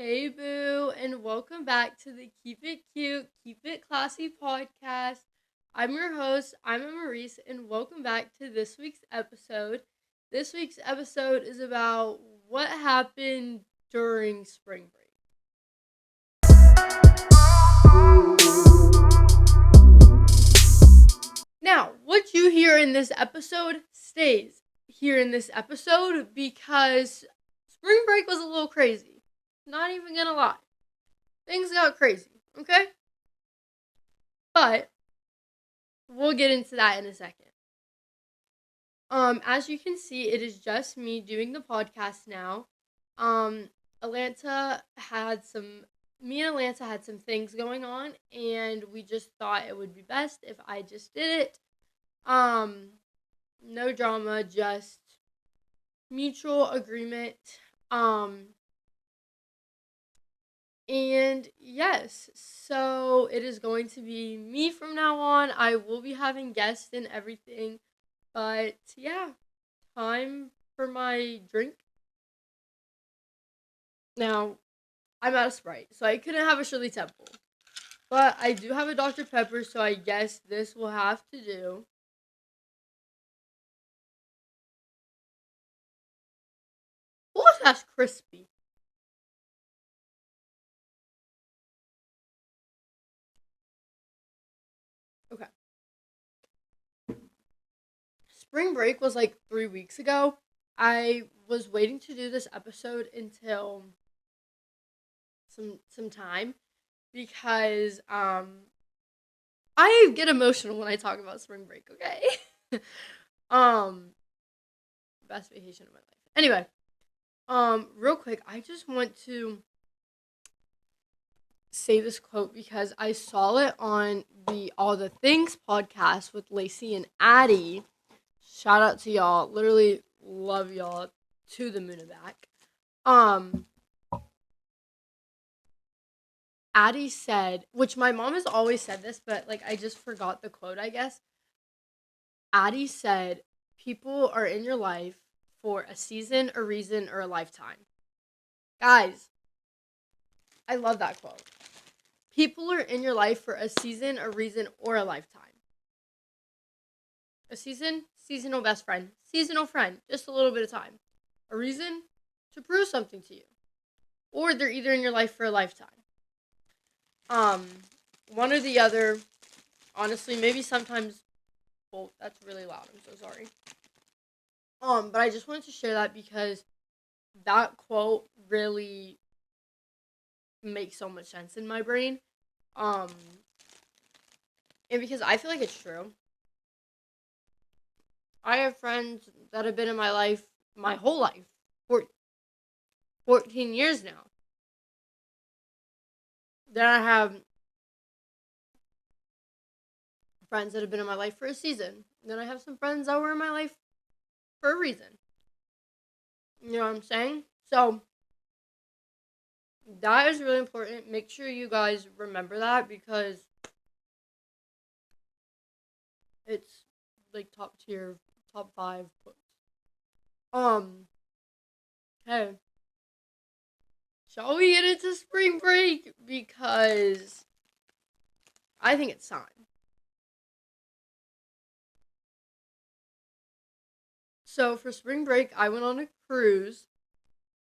Hey, Boo, and welcome back to the Keep It Cute, Keep It Classy podcast. I'm your host, I'm Maurice, and welcome back to this week's episode. This week's episode is about what happened during spring break. Now, what you hear in this episode stays here in this episode because spring break was a little crazy. Not even gonna lie. Things got crazy, okay? But we'll get into that in a second. As you can see, it is just me doing the podcast now. Um, Atlanta had some Me and Atlanta had some things going on, and we just thought it would be best if I just did it. Um, no drama, just mutual agreement. Um, and yes, so it is going to be me from now on. I will be having guests and everything. But yeah, time for my drink. Now, I'm out of Sprite, so I couldn't have a Shirley Temple. But I do have a Dr. Pepper, so I guess this will have to do. What? That's crispy. Okay. Spring break was like 3 weeks ago. I was waiting to do this episode until some time because I get emotional when I talk about spring break, okay? um Best vacation of my life. Anyway, real quick, I just want to say this quote because I saw it on the All the Things podcast with Lacey and Addie. Shout out to y'all. Literally love y'all to the moon and back. Um, Addie said, which my mom has always said this, but like I just forgot the quote, I guess. Addie said, people are in your life for a season, a reason, or a lifetime. Guys, I love that quote. People are in your life for a season, a reason, or a lifetime. A season, seasonal best friend. Seasonal friend, just a little bit of time. A reason, to prove something to you. Or they're either in your life for a lifetime. Um, One or the other. Honestly, maybe sometimes both. That's really loud. I'm so sorry. But I just wanted to share that because that quote really makes so much sense in my brain. Um, and because I feel like it's true. I have friends that have been in my life my whole life, for 14 years now. Then I have friends that have been in my life for a season. Then I have some friends that were in my life for a reason. You know what I'm saying? So that is really important. Make sure you guys remember that because it's like top tier, top five quotes. Um, hey, shall we get into spring break? Because I think it's time. So for spring break, I went on a cruise.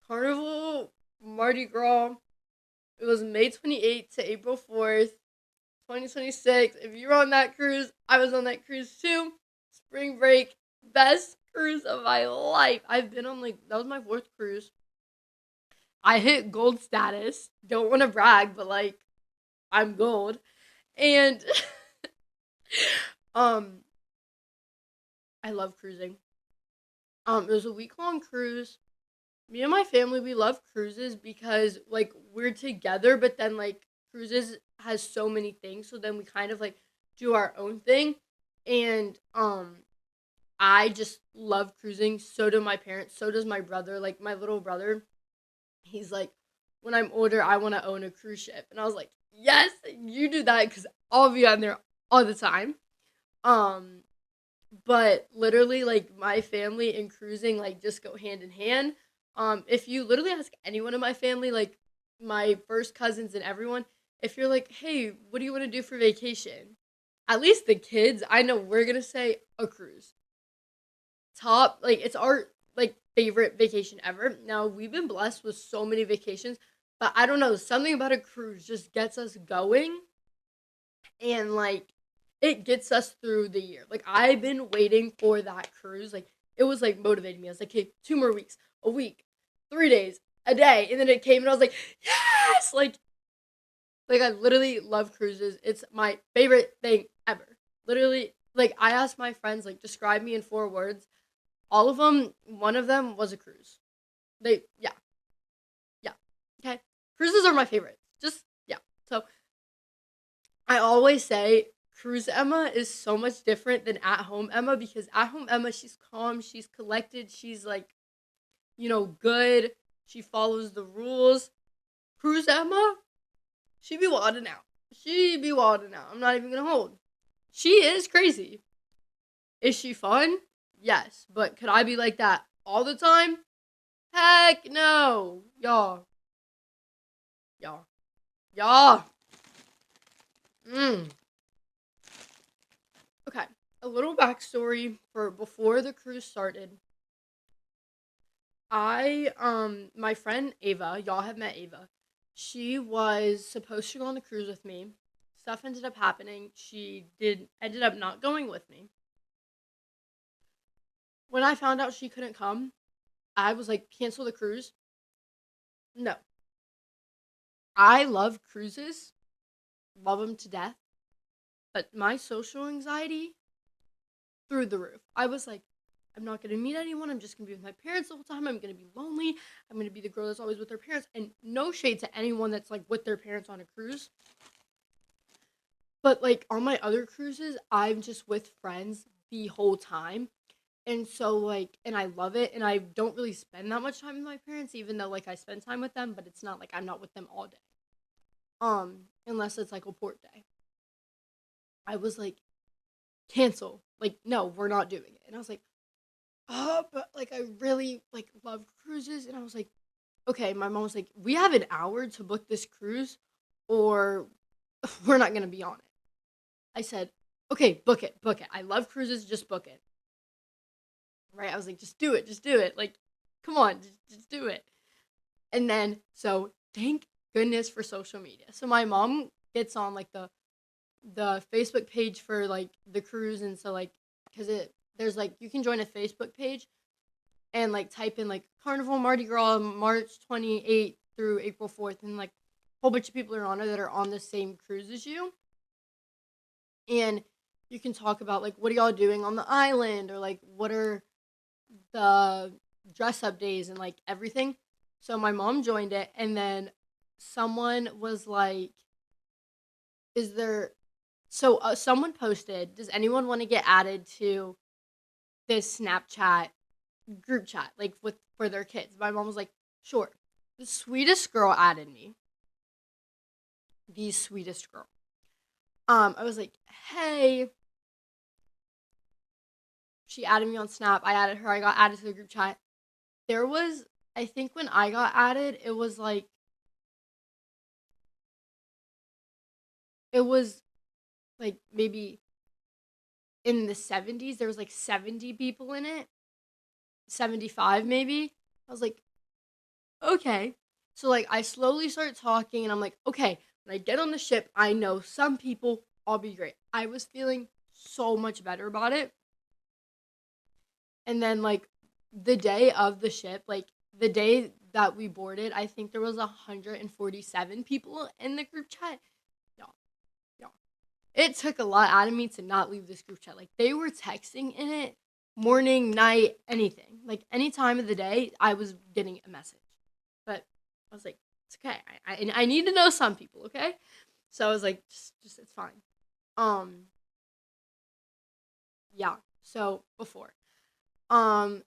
Carnival Mardi Gras. It was May 28th to April 4th, 2026. If you were on that cruise, I was on that cruise too. Spring break, best cruise of my life. I've been on that was my fourth cruise. I hit gold status. Don't want to brag, but like, I'm gold. And, um, I love cruising. It was a week-long cruise. Me and my family, we love cruises because like we're together, but then like cruises has so many things, so then we kind of like do our own thing. And I just love cruising. So do my parents, so does my brother. Like my little brother, he's like, when I'm older I want to own a cruise ship. And I was like, yes, you do that because I'll be on there all the time. Um but literally like my family and cruising like just go hand in hand. If you literally ask anyone in my family, like my first cousins and everyone, if you're like, hey, what do you want to do for vacation? At least the kids, I know we're gonna say a cruise. Top, like it's our like favorite vacation ever. Now we've been blessed with so many vacations, but I don't know, something about a cruise just gets us going and like it gets us through the year. Like I've been waiting for that cruise. Like it was like motivating me. I was like, okay, 2 more weeks, a week, 3 days, a day, and then it came and I was like, yes! Like I literally love cruises. It's my favorite thing ever. Literally, like I asked my friends, like describe me in 4 words. All of them, one of them was a cruise. Yeah, yeah. Okay, cruises are my favorite. Just yeah. So I always say cruise Emma is so much different than at home Emma because at home Emma, she's calm, she's collected, she's like, good. She follows the rules. Cruise Emma, she be wilding out. She be wilding out. I'm not even gonna hold. She is crazy. Is she fun? Yes. But could I be like that all the time? Heck no. Y'all. Y'all. Y'all. Mm. Okay. A little backstory for before the cruise started. My friend Ava, y'all have met Ava. She was supposed to go on the cruise with me. Stuff ended up happening. She ended up not going with me. When I found out she couldn't come, I was like, cancel the cruise. No. I love cruises. Love them to death. But my social anxiety through the roof. I was like, I'm not gonna meet anyone. I'm just gonna be with my parents the whole time. I'm gonna be lonely. I'm gonna be the girl that's always with her parents. And no shade to anyone that's like with their parents on a cruise. But like on my other cruises, I'm just with friends the whole time. And so like and I love it and I don't really spend that much time with my parents, even though like I spend time with them, but it's not like I'm not with them all day. Unless it's like a port day. I was like, cancel. Like, no, we're not doing it. And I was like, oh, but like I really like love cruises. And I was like, okay, my mom was like, we have an hour to book this cruise or we're not gonna be on it. I said, okay, book it, book it. I love cruises, just book it. Right? I was like, just do it. Like, come on, just do it. And then so thank goodness for social media. So my mom gets on like the Facebook page for like the cruise and so like because there's like you can join a Facebook page and like type in like Carnival Mardi Gras March 28th through April 4th and like a whole bunch of people are on it that are on the same cruise as you and you can talk about like what are y'all doing on the island or like what are the dress up days and like everything. So my mom joined it and then someone was like is there someone posted, does anyone want to get added to this Snapchat group chat, like with for their kids? My mom was like, sure. The sweetest girl added me. The sweetest girl. I was like, hey. She added me on Snap. I added her. I got added to the group chat. There was, I think when I got added, it was like maybe in the 70s. There was like 70 people in it. 75 maybe. I was like, okay. So like I slowly start talking and I'm like, okay, when I get on the ship, I know some people, I'll be great. I was feeling so much better about it. And then like the day of the ship, like the day that we boarded, I think there was 147 people in the group chat. Y'all, y'all. It took a lot out of me to not leave this group chat. Like they were texting in it morning, night, anything. Like any time of the day, I was getting a message. But I was like, it's okay. I need to know some people, okay? So I was like, just it's fine. Um, yeah. So before, um,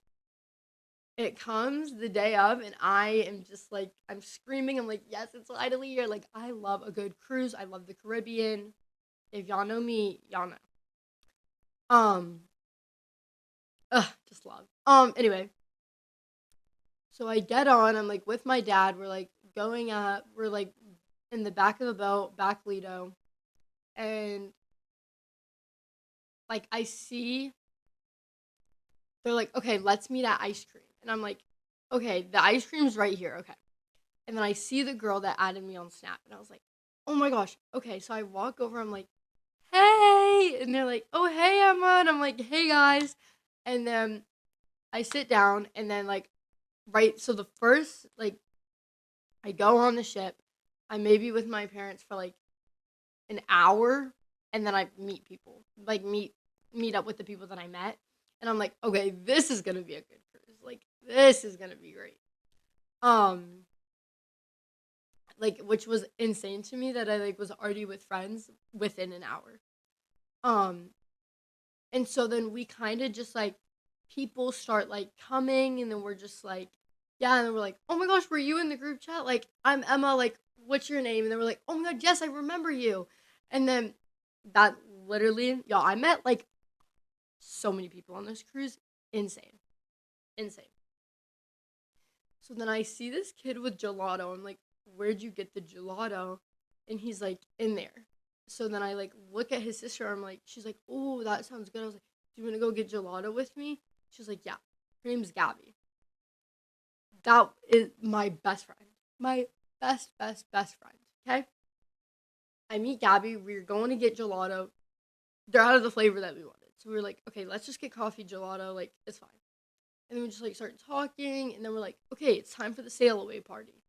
it comes the day of, and I am just like, I'm screaming. I'm like, yes, it's finally here. Like, I love a good cruise. I love the Caribbean. If y'all know me, y'all know. Um, just love. Anyway, so I get on. I'm like with my dad. We're like going up. We're like in the back of the boat, back Lido, and like I see they're like, okay, let's meet at ice cream. And I'm like, okay, the ice cream's right here. Okay. And then I see the girl that added me on Snap. And I was like, oh my gosh. Okay. So I walk over. I'm like, hey. And they're like, oh, hey, Emma. And I'm like, hey, guys. And then I sit down. And then, like, right. So the first, like, I go on the ship. I may be with my parents for, like, an hour. And then I meet people. Like, meet up with the people that I met. And I'm like, okay, this is gonna be a good cruise. Like, this is gonna be great. Um, like, which was insane to me that I like was already with friends within an hour. Um, and so then we kind of just like people start like coming, and then we're just like, yeah, and then we're like, oh my gosh, were you in the group chat? Like, I'm Emma. Like, what's your name? And then we're like, oh my god, yes, I remember you. And then that literally, y'all, I met like so many people on this cruise. Insane. Insane. So then I see this kid with gelato. I'm like, where'd you get the gelato? And he's like, in there. So then I like look at his sister. I'm like, she's like, oh, that sounds good. I was like, do you want to go get gelato with me? She's like, yeah. Her name's Gabby. That is my best friend. My best friend. Okay? I meet Gabby. We're going to get gelato. They're out of the flavor that we wanted. So we were like, okay, let's just get coffee gelato. Like, it's fine. And then we just like start talking, and then we're like, okay, it's time for the sail away party.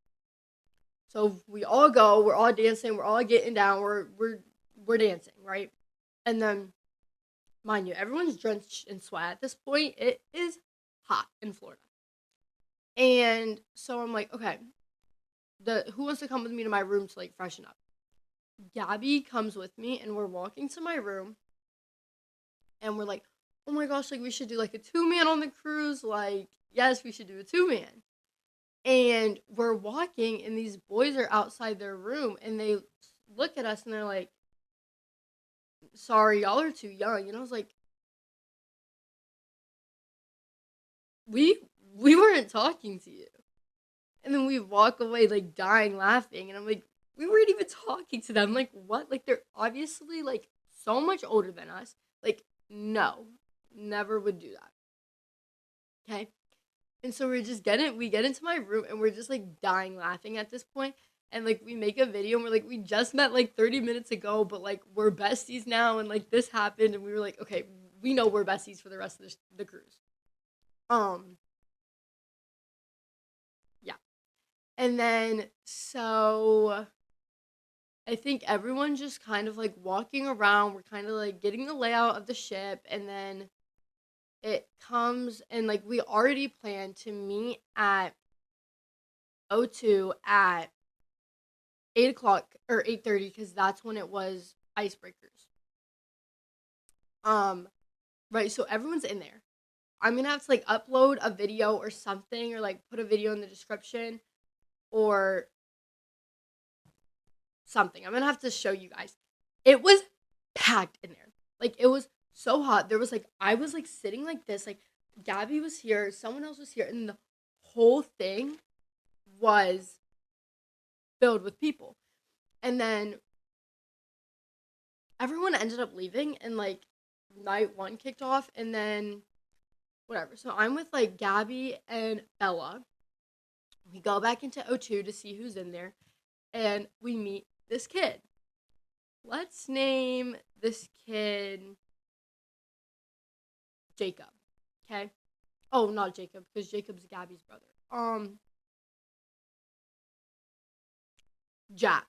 So we all go, we're all dancing, we're all getting down, we're dancing, right? And then, mind you, everyone's drenched in sweat at this point. It is hot in Florida. And so I'm like, okay, the who wants to come with me to my room to like freshen up? Gabby comes with me, and we're walking to my room, and we're like, oh my gosh, like we should do like a 2-man on the cruise. Like, yes, we should do a 2-man. And we're walking, and these boys are outside their room, and they look at us, and they're like, sorry, y'all are too young. And I was like, we we weren't talking to you. And then we walk away like dying laughing, and I'm like, we weren't even talking to them. Like, what? Like, they're obviously like so much older than us. Like, no, never would do that. Okay. And so we get into my room, and we're just like dying laughing at this point. And like we make a video, and we're like, we just met like 30 minutes ago, but like we're besties now, and like this happened, and we were like, okay, we know we're besties for the rest of the cruise. Um, yeah. And then so I think everyone's just kind of like walking around. We're kind of like getting the layout of the ship, and then it comes, and like we already planned to meet at O2 at 8 o'clock or 8:30, because that's when it was icebreakers. Um, right. So everyone's in there. I'm gonna have to like upload a video or something, or like put a video in the description or something. I'm gonna have to show you guys. It was packed in there. Like, it was so hot. There was like I was like sitting like this. Like, Gabby was here, someone else was here, and the whole thing was filled with people. And then everyone ended up leaving, and like night one kicked off, and then whatever. So I'm with like Gabby and Bella. We go back into O2 to see who's in there, and we meet this kid. Let's name this kid Jacob. Okay? Oh, not Jacob, because Jacob's Gabby's brother. Jack.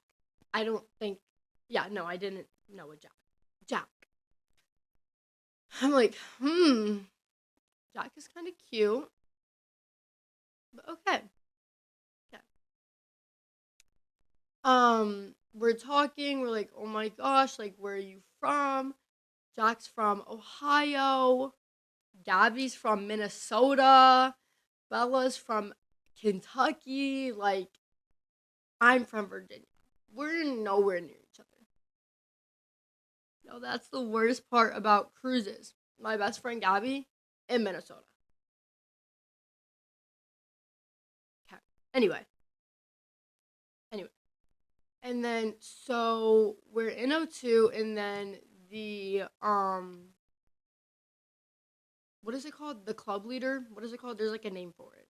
I don't think. Yeah, no, I didn't know a Jack. Jack. I'm like, Jack is kind of cute, but okay. Okay. We're talking. We're like, oh my gosh, like, where are you from? Jack's from Ohio. Gabby's from Minnesota. Bella's from Kentucky. Like, I'm from Virginia. We're nowhere near each other. No, that's the worst part about cruises. My best friend Gabby in Minnesota. Okay. Anyway, And then so we're in O2, and then the what is it called? The club leader? What is it called? There's like a name for it.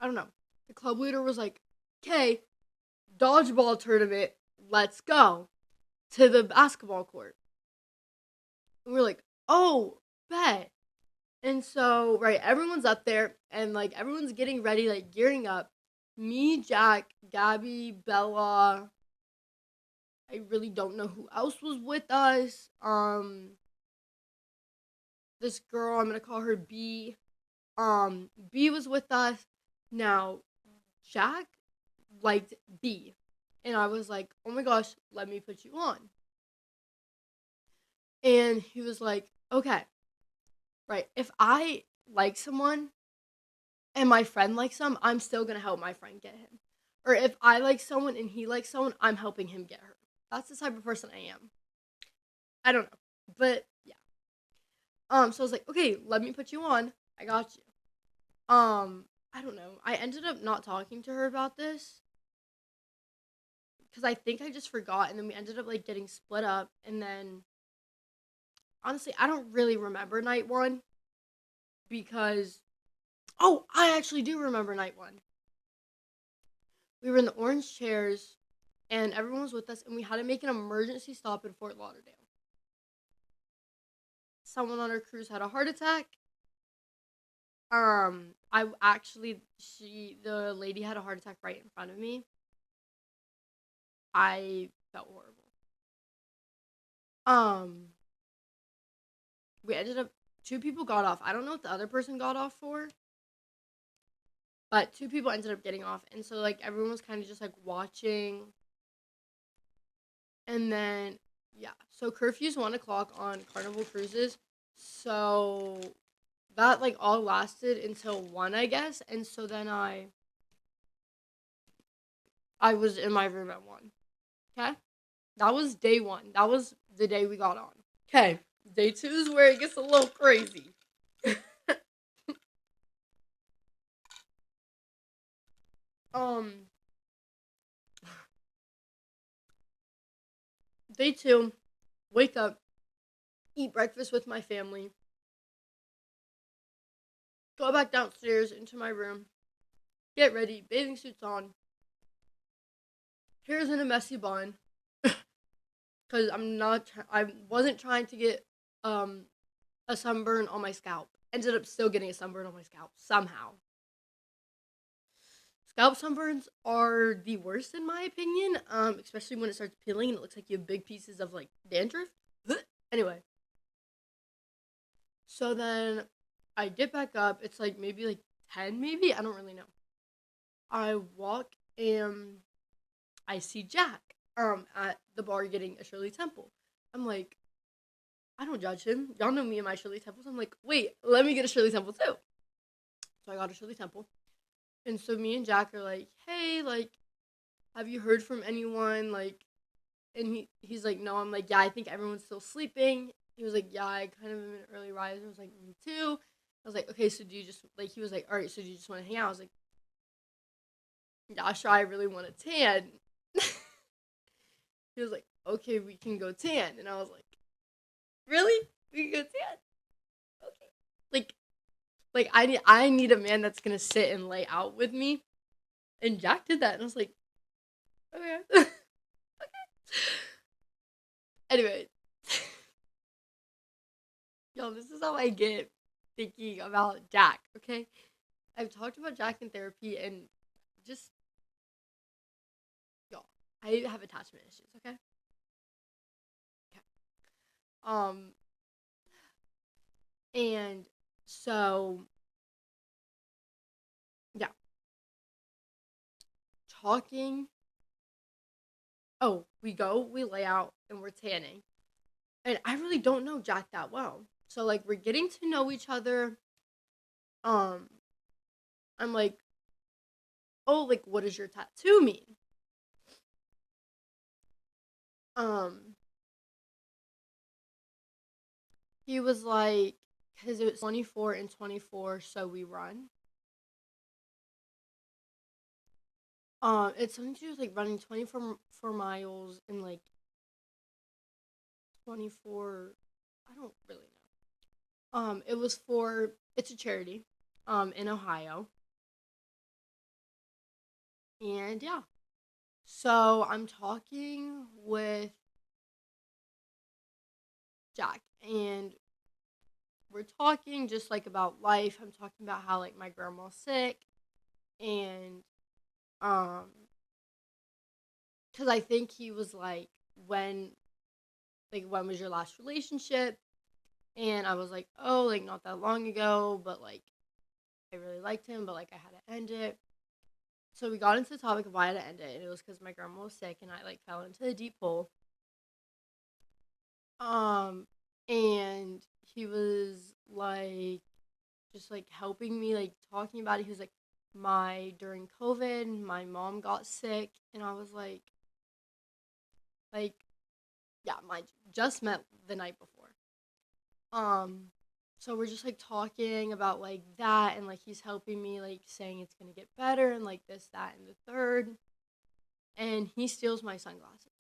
I don't know. The club leader was like, "Okay, dodgeball tournament. Let's go to the basketball court." And we're like, "Oh, bet." And so, right, everyone's up there and like everyone's getting ready, like gearing up. Me, Jack, Gabby, Bella. I really don't know who else was with us. This girl, I'm gonna call her B. B was with us. Now, Jack liked B. And I was like, oh my gosh, let me put you on. And he was like, okay, right. If I like someone and my friend likes them, I'm still gonna help my friend get him. Or if I like someone and he likes someone, I'm helping him get her. That's the type of person I am. I don't know. But yeah. So I was like, okay, let me put you on. I got you. I don't know. I ended up not talking to her about this because I think I just forgot, and then we ended up like getting split up, and then honestly, I don't really remember night one because I actually do remember night one. We were in the orange chairs, and everyone was with us, and we had to make an emergency stop in Fort Lauderdale. Someone on our cruise had a heart attack. I actually, the lady had a heart attack right in front of me. I felt horrible. Um, we ended up two people got off. I don't know what the other person got off for, but two people ended up getting off, and so like everyone was kind of just like watching, and then yeah, so curfew's 1 o'clock on Carnival cruises, so that like all lasted until 1, I guess, and so then I was in my room at 1. Okay, that was day 1. That was the day we got on. Okay, day 2 is where it gets a little crazy. um, Day 2, wake up, eat breakfast with my family, go back downstairs into my room, get ready, bathing suits on, hair's in a messy bun, because I wasn't trying to get um a sunburn on my scalp. Ended up still getting a sunburn on my scalp somehow. Scalp sunburns are the worst in my opinion, especially when it starts peeling and it looks like you have big pieces of like dandruff. Anyway, so then I get back up. It's like maybe like 10, maybe I don't really know. I walk and I see Jack at the bar getting a Shirley Temple. I'm like, I don't judge him. Y'all know me and my Shirley Temples. I'm like, wait, let me get a Shirley Temple too. So I got a Shirley Temple. And so me and Jack are like, hey, like, have you heard from anyone? Like, and he's like, no. I'm like, yeah, I think everyone's still sleeping. He was like, yeah, I kind of am an early riser. I was like, me too. I was like, okay, so do you just like? He was like, all right, so do you just want to hang out? I was like, yeah, sure. I really want to tan. He was like, okay, we can go tan, and I was like, really? We can go tan? Okay. I need a man that's gonna sit and lay out with me, and Jack did that, and I was like, okay, okay. Anyway, yo, this is how I get thinking about Jack. Okay, I've talked about Jack in therapy, and just y'all, I have attachment issues. Okay, okay. Um, and so yeah, talking. Oh, we lay out, and we're tanning. And I really don't know Jack that well. So like we're getting to know each other. Um, I'm like, oh, like what does your tattoo mean? Um, he was like, because it was 24 and 24, so we run. It's something to do with like running 24 miles in like 24. I don't really know. It was for it's a charity, in Ohio, and yeah. So I'm talking with Jack, and we're talking just like about life. I'm talking about how like my grandma's sick, and um, because I think he was when when was your last relationship? And I was like, oh, like not that long ago, but like I really liked him, but like I had to end it. So we got into the topic of why I had to end it, and it was because my grandma was sick, and I like fell into a deep hole. Um, and he was like just like helping me, like talking about it. He was like, my during COVID, my mom got sick, and I was like, yeah, my just met the night before. Um, so we're just like talking about like that, and like he's helping me, like saying it's gonna get better, and like this, that, and the third. And he steals my sunglasses.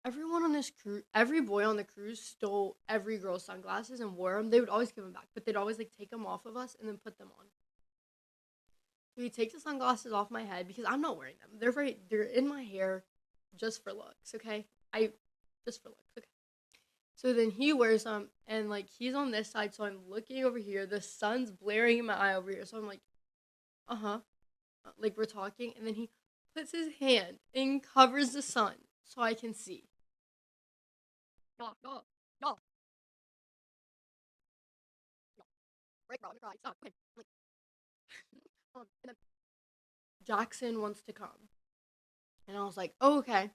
Everyone on this cruise, every boy on the cruise stole every girl's sunglasses and wore them. They would always give them back, but they'd always like take them off of us and then put them on. So he takes the sunglasses off my head because I'm not wearing them. They're in my hair, just for looks. Okay, I just for looks. Okay. So then he wears them, and like he's on this side, so I'm looking over here. The sun's blaring in my eye over here, so I'm like, uh huh, like we're talking, and then he puts his hand and covers the sun so I can see. No, no, no, no. Right, bro, I'm gonna cry. Stop. Okay. Like, and then Jackson wants to come, and I was like, oh, okay.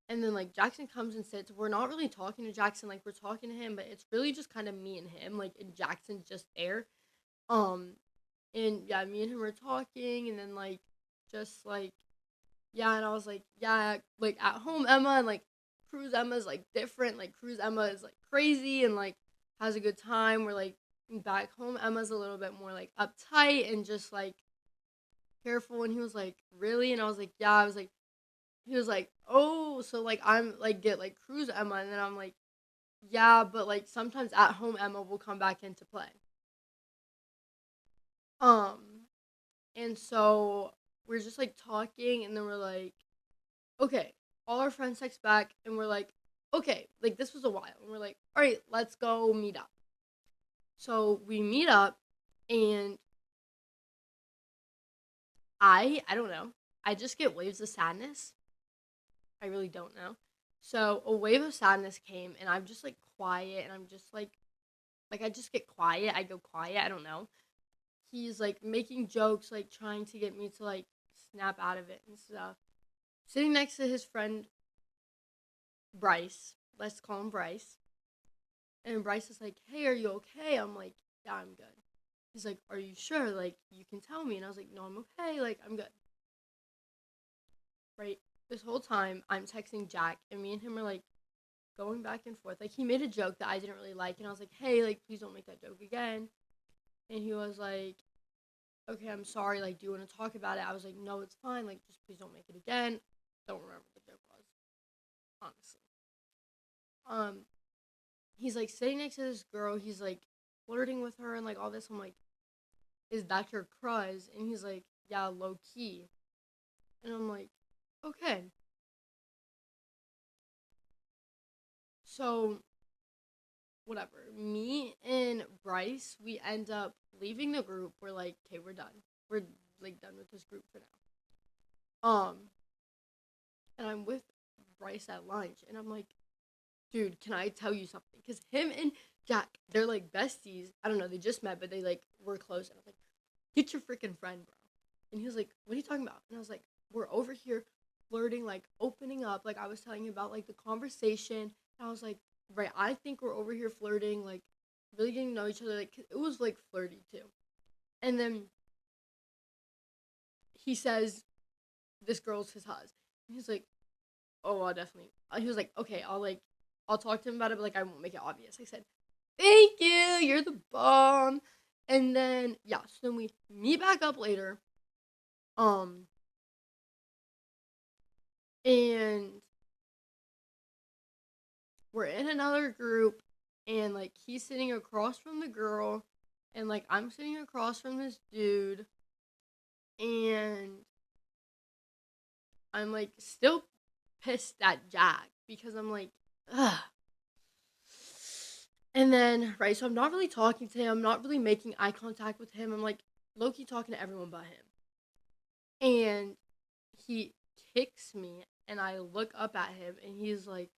And then like Jackson comes and sits. We're not really talking to Jackson, like we're talking to him, but it's really just kind of me and him, like, and Jackson's just there. Um, and yeah, me and him were talking, and then like just like yeah, and I was like, yeah, like at home Emma and like cruise Emma's like different. Like cruise Emma is like crazy and like has a good time. We're like back home Emma's a little bit more like uptight and just like careful. And he was like, really? And I was like, yeah. I was like, he was like, oh, so like I'm like get like cruise Emma, and then I'm like, yeah, but like sometimes at home Emma will come back into play. Um, and so we're just like talking, and then we're like, okay, all our friends text back, and we're like, okay, like this was a while, and we're like, all right, let's go meet up. So we meet up, and I don't know, I just get waves of sadness. I really don't know. So a wave of sadness came, and I'm just like quiet, and I'm just like I just get quiet. I go quiet. I don't know. He's like making jokes, like trying to get me to like snap out of it and stuff. Sitting next to his friend Bryce, let's call him Bryce. And Bryce is like, hey, are you okay? I'm like, yeah, I'm good. He's like, are you sure? Like, you can tell me. And I was like, no, I'm okay. Like, I'm good. Right? This whole time, I'm texting Jack, and me and him are like going back and forth. Like, he made a joke that I didn't really like. And I was like, hey, like, please don't make that joke again. And he was like, okay, I'm sorry. Like, do you want to talk about it? I was like, no, it's fine. Like, just please don't make it again. Don't remember what the joke was, honestly. Um, he's like sitting next to this girl. He's like flirting with her and like all this. I'm like, is that your crush? And he's like, yeah, low key. And I'm like, okay. So, whatever. Me and Bryce, we end up leaving the group. We're like, okay, we're done. We're like done with this group for now. And I'm with Bryce at lunch, and I'm like, dude, can I tell you something? Because him and Jack, they're like besties. I don't know, they just met, but they like were close. And I was like, get your freaking friend, bro. And he was like, what are you talking about? And I was like, we're over here flirting, like opening up. Like I was telling you about like the conversation. And I was like, right, I think we're over here flirting, like really getting to know each other. Like it was like flirty too. And then he says, this girl's his hus. And he's like, oh, I'll definitely. He was like, okay, I'll talk to him about it, but like I won't make it obvious. I said, thank you, you're the bomb. And then yeah, so then we meet back up later. Um, And we're in another group, and like he's sitting across from the girl, and like I'm sitting across from this dude, and I'm like still pissed at Jack because I'm like, ugh. And then, right, so I'm not really talking to him, I'm not really making eye contact with him. I'm like low key talking to everyone but him. And he kicks me, and I look up at him, and he's like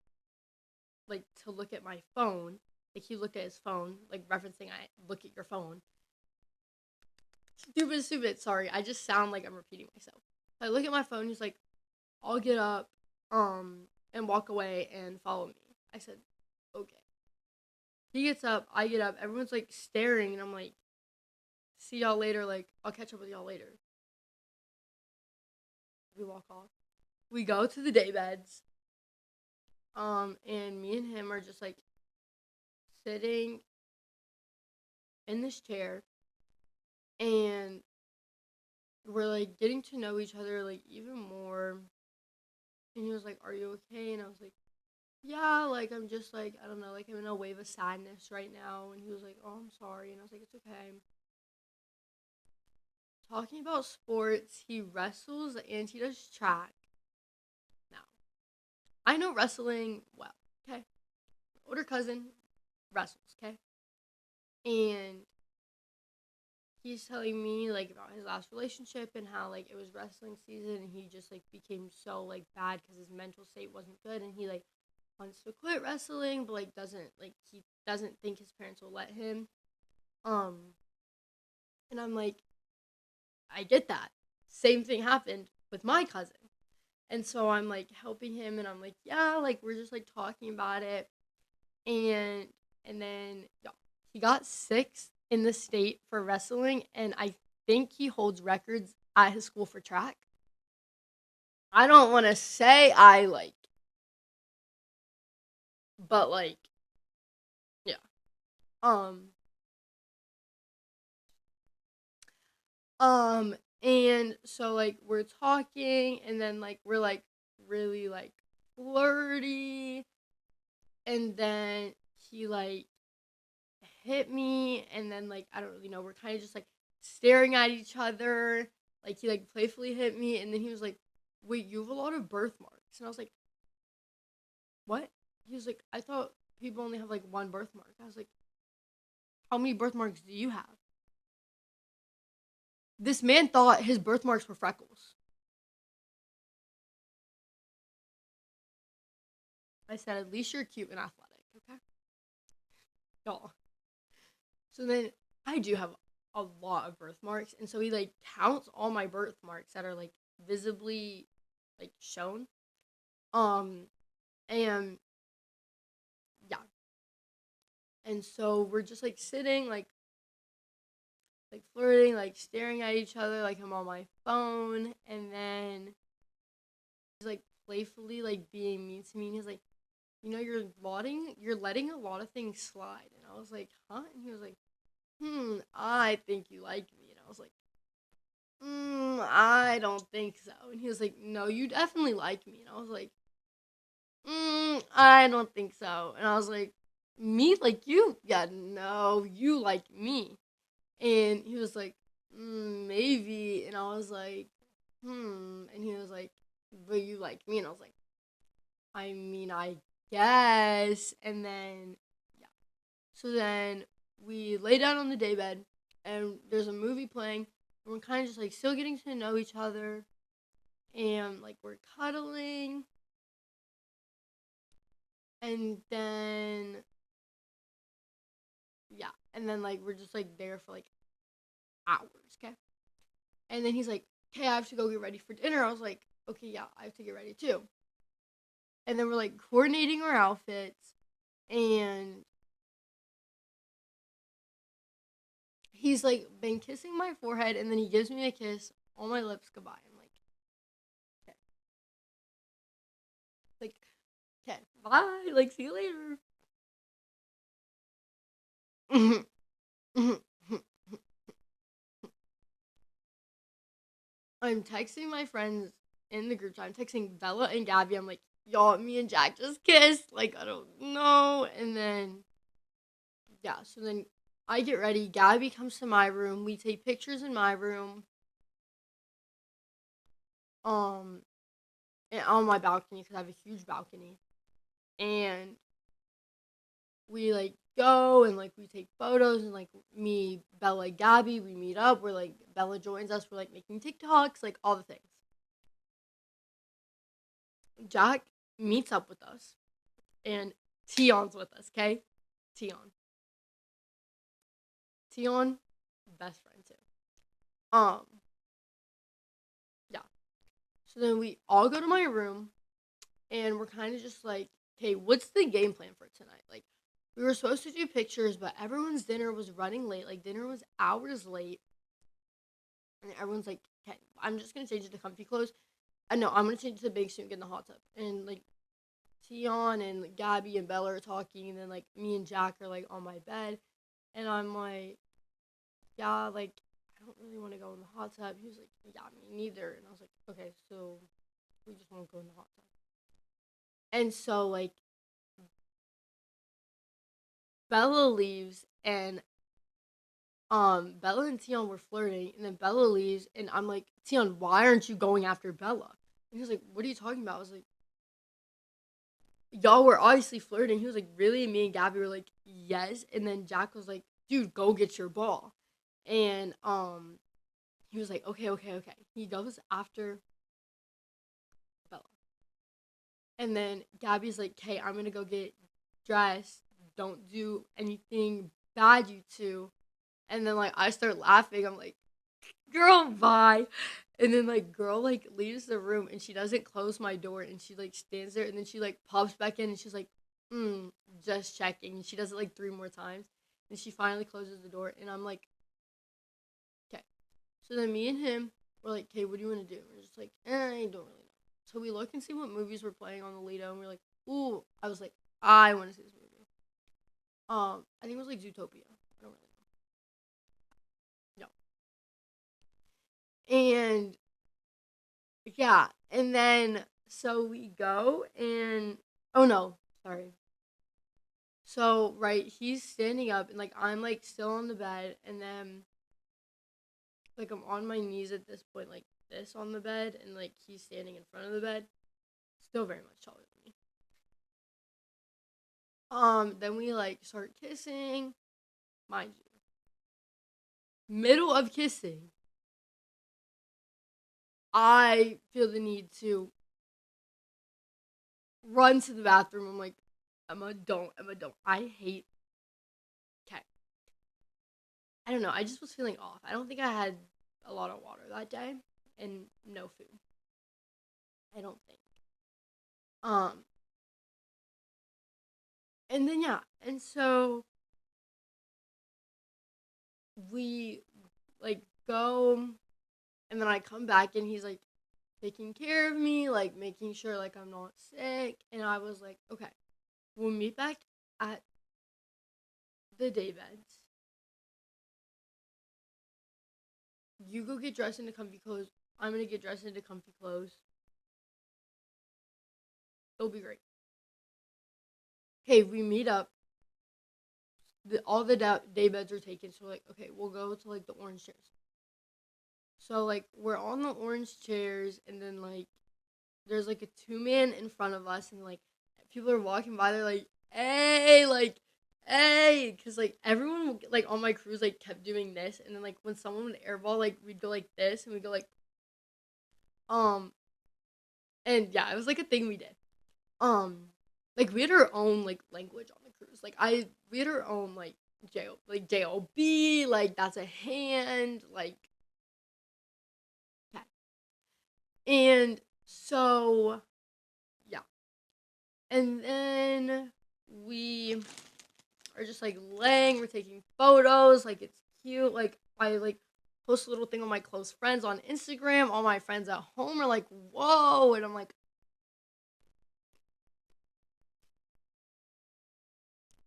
to look at my phone. Like he looked at his phone, like referencing I look at your phone. Stupid, stupid. Sorry, I just sound like I'm repeating myself. So I look at my phone. He's like, "I'll get up, and walk away and follow me." I said, "Okay." He gets up. I get up. Everyone's like staring, and I'm like, "See y'all later." Like I'll catch up with y'all later. We walk off. We go to the day beds. And me and him are just like sitting in this chair, and we're like getting to know each other like even more. And he was like, "Are you okay?" And I was like, "Yeah, like I'm just like I don't know, like I'm in a wave of sadness right now." And he was like, "Oh, I'm sorry." And I was like, "It's okay." Talking about sports, he wrestles and he does track. Now, I know wrestling well. Okay, my older cousin wrestles. Okay, and he's telling me like about his last relationship and how like it was wrestling season and he just like became so like bad because his mental state wasn't good, and he like wants to quit wrestling but like he doesn't think his parents will let him. um and I'm like, I get that. Same thing happened with my cousin. And so I'm like helping him, and I'm like, yeah, like we're just like talking about it. and and then yeah, he got sixth in the state for wrestling, and I think he holds records at his school for track. I don't want to say I like, but like, yeah. Um, um, and so like we're talking, and then like we're like really like flirty, and then he like hit me, and then like I don't really know, we're kind of just like staring at each other. Like he like playfully hit me, and then he was like, "Wait, you have a lot of birthmarks." And I was like, "What?" He was like, "I thought people only have like one birthmark." I was like, "How many birthmarks do you have?" This man thought his birthmarks were freckles. I said, "At least you're cute and athletic, okay?" Y'all. So then I do have a lot of birthmarks, and so he like counts all my birthmarks that are like visibly like shown. Um, and yeah, and so we're just like sitting, like flirting, like staring at each other, like I'm on my phone, and then he's like playfully like being mean to me, and he's like, you're letting a lot of things slide, and I was like, huh? And he was like, I think you like me, and I was like, I don't think so, and he was like, no, you definitely like me, and I was like, I don't think so, and I was like, me like you? Yeah, no, you like me. And he was like, maybe. And I was like, And he was like, but you like me? And I was like, I mean, I guess. And then, yeah. So then we lay down on the daybed, and there's a movie playing. And we're kind of just like still getting to know each other. And like we're cuddling. And then, yeah. And then like we're just like there for like hours. Okay. And then he's like, "Okay, I have to go get ready for dinner." I was like, "Okay, yeah, I have to get ready too." And then we're like coordinating our outfits, and he's like been kissing my forehead, and then he gives me a kiss on my lips goodbye. I'm okay, like, okay, bye, like, see you later. I'm texting my friends in the group chat. I'm texting Bella and Gabby. I'm like, y'all, me and Jack just kissed. Like, I don't know. And then, yeah, so then I get ready. Gabby comes to my room. We take pictures in my room. Um, and on my balcony because I have a huge balcony. And we like go and like we take photos and like me, Bella, Gabby, we meet up. We're like Bella joins us. We're like making TikToks, like all the things. Jack meets up with us, and Tion's with us. Okay, Tion, Tion, best friend too. Um, yeah. So then we all go to my room, and we're kind of just like, okay, what's the game plan for tonight? Like, we were supposed to do pictures, but everyone's dinner was running late. Like, dinner was hours late. And everyone's like, okay, I'm just going to change it to comfy clothes. I know, I'm going to change it to big suit and get in the hot tub. And, like, Tion and Gabby and Bella are talking. And then, like, me and Jack are, like, on my bed. And I'm like, yeah, like, I don't really want to go in the hot tub. He was like, yeah, me neither. And I was like, okay, so we just won't go in the hot tub. And so, like, Bella leaves and Bella and Tion were flirting, and then Bella leaves, and I'm like, Tion, why aren't you going after Bella? And he was like, what are you talking about? I was like, y'all were obviously flirting. He was like, really? And me and Gabby were like, yes. And then Jack was like, dude, go get your ball. And he was like, okay, okay, okay. He goes after Bella. And then Gabby's like, okay, I'm gonna go get dressed. Don't do anything bad, you two. And then like I start laughing. I'm like, girl, bye. And then like girl like leaves the room and she doesn't close my door and she like stands there and then she like pops back in and she's like, just checking. And she does it like 3 more times. And she finally closes the door and I'm like, okay. So then me and him were like, okay, what do you want to do? We're just like, I don't really know. So we look and see what movies we're playing on the Lido and we're like, ooh, I was like, I want to see this movie. I think it was like Zootopia. I don't really know. No. And yeah, and then so we go and oh no, sorry. So right, he's standing up and like I'm like still on the bed and then like I'm on my knees at this point, like this on the bed, and like he's standing in front of the bed, still very much taller than me. Then we like start kissing, mind you. Middle of kissing, I feel the need to run to the bathroom. I'm like, Emma, don't. I hate. Okay, I don't know. I just was feeling off. I don't think I had a lot of water that day and no food. I don't think. Um, and then yeah, and so we like go, and then I come back and he's like taking care of me, like making sure like I'm not sick, and I was like, okay, we'll meet back at the day beds. You go get dressed into comfy clothes. I'm gonna get dressed into comfy clothes. It'll be great. Okay, we meet up. All the day beds are taken, so like, okay, we'll go to like the orange chairs. So like we're on the orange chairs, and then like there's like a 2 man in front of us, and like people are walking by. They're like, hey, like, hey, because like everyone like on my cruise like kept doing this, and then like when someone would airball, like we'd go like this, and we'd go like um, and yeah, it was like a thing we did. Um, like we had our own like language on the cruise. Like we had our own like JOB, like that's a hand, like okay. And so yeah. And then we are just like laying, we're taking photos, like it's cute. Like I like post a little thing on my close friends on Instagram. All my friends at home are like, whoa, and I'm like,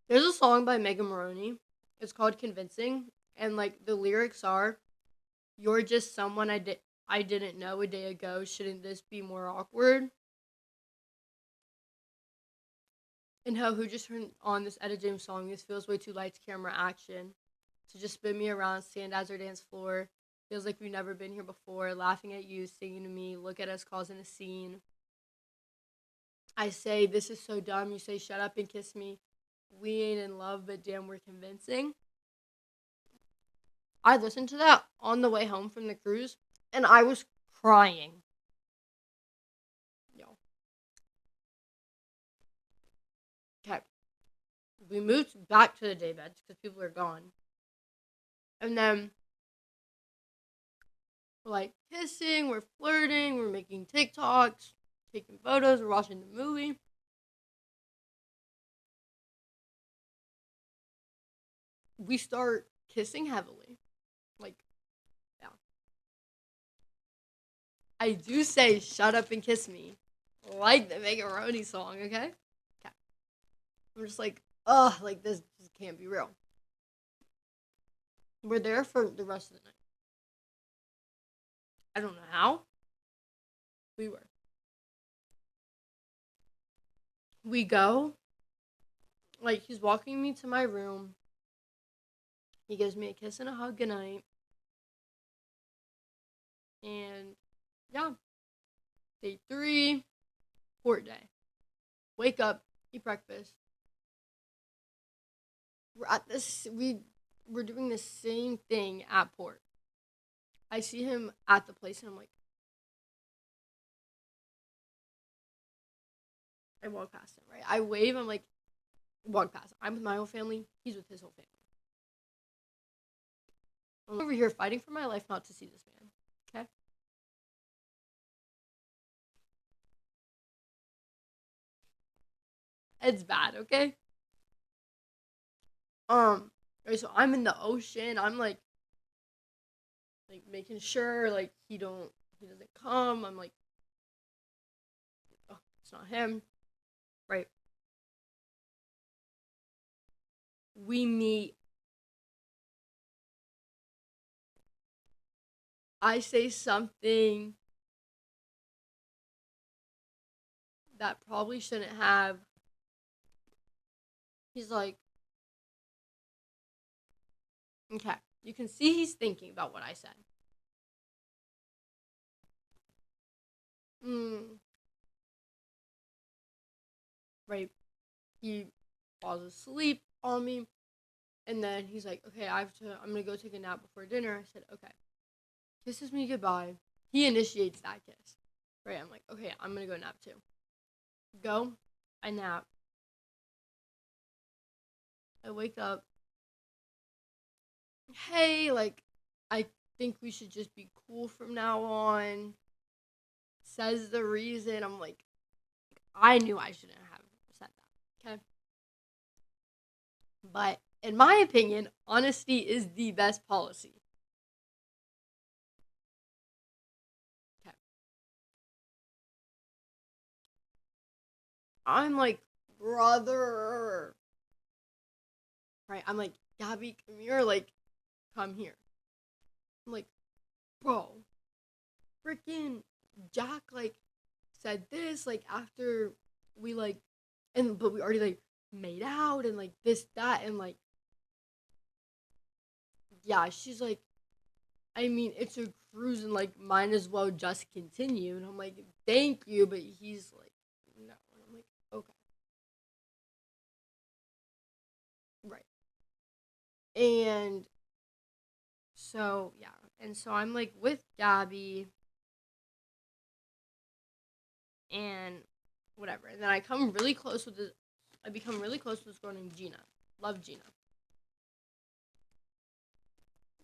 there's a song by Megan Maroney. It's called Convincing. And like the lyrics are, you're just someone I did. I didn't know a day ago. Shouldn't this be more awkward? And how who just turned on this Etta James song? This feels way too lights, camera, action. To just spin me around, stand as our dance floor. Feels like we've never been here before. Laughing at you, singing to me. Look at us causing a scene. I say, this is so dumb. You say, shut up and kiss me. We ain't in love, but damn, we're convincing. I listened to that on the way home from the cruise, and I was crying. Yo. Okay. We moved back to the day beds because people are gone. And then we're like kissing, we're flirting, we're making TikToks, taking photos, we're watching the movie. We start kissing heavily. Like, yeah. I do say shut up and kiss me. Like the Macaroni song, okay? Okay. I'm just like, ugh, like this just can't be real. We're there for the rest of the night. I don't know how. We were. We go. Like, he's walking me to my room. He gives me a kiss and a hug goodnight. And yeah, day 3, port day. Wake up, eat breakfast. We're at this. We're doing the same thing at port. I see him at the place, and I'm like, I walk past him. Right, I wave. I'm like, walk past. I'm with my whole family. He's with his whole family. I'm over here fighting for my life not to see this man. Okay, it's bad. Okay. Right, so I'm in the ocean. I'm like making sure like he doesn't come. I'm like, oh, it's not him. Right. We meet. I say something that probably shouldn't have. He's like, okay. You can see he's thinking about what I said. Mm, right. He falls asleep on me. And then he's like, okay, I'm going to go take a nap before dinner. I said, okay. Kisses me goodbye. He initiates that kiss. Right. I'm like, okay, I'm going to go nap too. Go. I nap. I wake up. Hey, like, I think we should just be cool from now on. Says the reason. I'm like, I knew I shouldn't have said that. Okay. But in my opinion, honesty is the best policy. Okay. I'm like, brother. Right. I'm like, Gabby, come here. Like, come here. I'm like, bro, freaking Jack, like, said this, like, after we, like, but we already, like, made out and, like, this, that, and, like, yeah, she's like, I mean, it's a cruise and, like, might as well just continue. And I'm like, thank you. But he's like, no. And I'm like, okay. Right. And so, yeah. And so I'm, like, with Gabby and whatever. And then I become really close with this girl named Gina. Love Gina.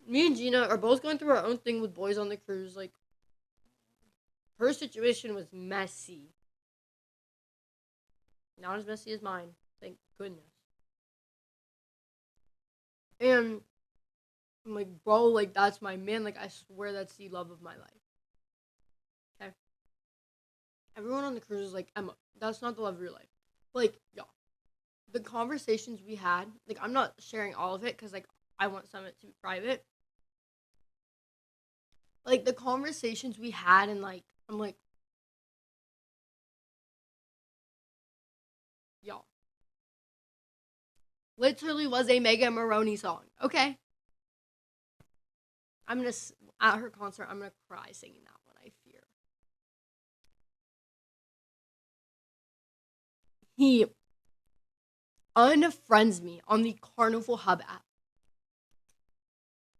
Me and Gina are both going through our own thing with boys on the cruise. Like, her situation was messy. Not as messy as mine. Thank goodness. And I'm like, bro, like, that's my man. Like, I swear that's the love of my life. Okay? Everyone on the cruise is like, Emma, that's not the love of your life. Like, y'all, the conversations we had, like, I'm not sharing all of it because, like, I want some of it to be private. Like, the conversations we had, and, like, I'm like, y'all, literally was a Mega Maroney song, okay? I'm gonna, at her concert, I'm gonna cry singing that one, I fear. He unfriends me on the Carnival Hub app.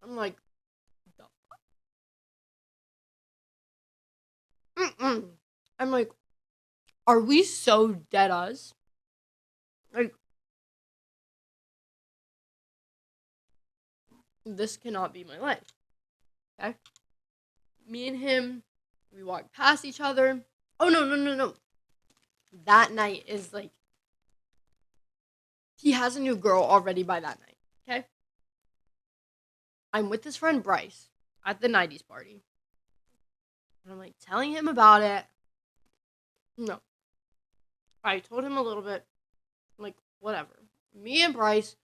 I'm like, mm-mm. I'm like, are we so dead us? Like, this cannot be my life. Okay? Me and him, we walked past each other. Oh, no, no, no, no. That night is like, he has a new girl already by that night. Okay? I'm with his friend Bryce at the 90s party. And I'm like telling him about it. No. I told him a little bit. I'm like, whatever. Me and Bryce,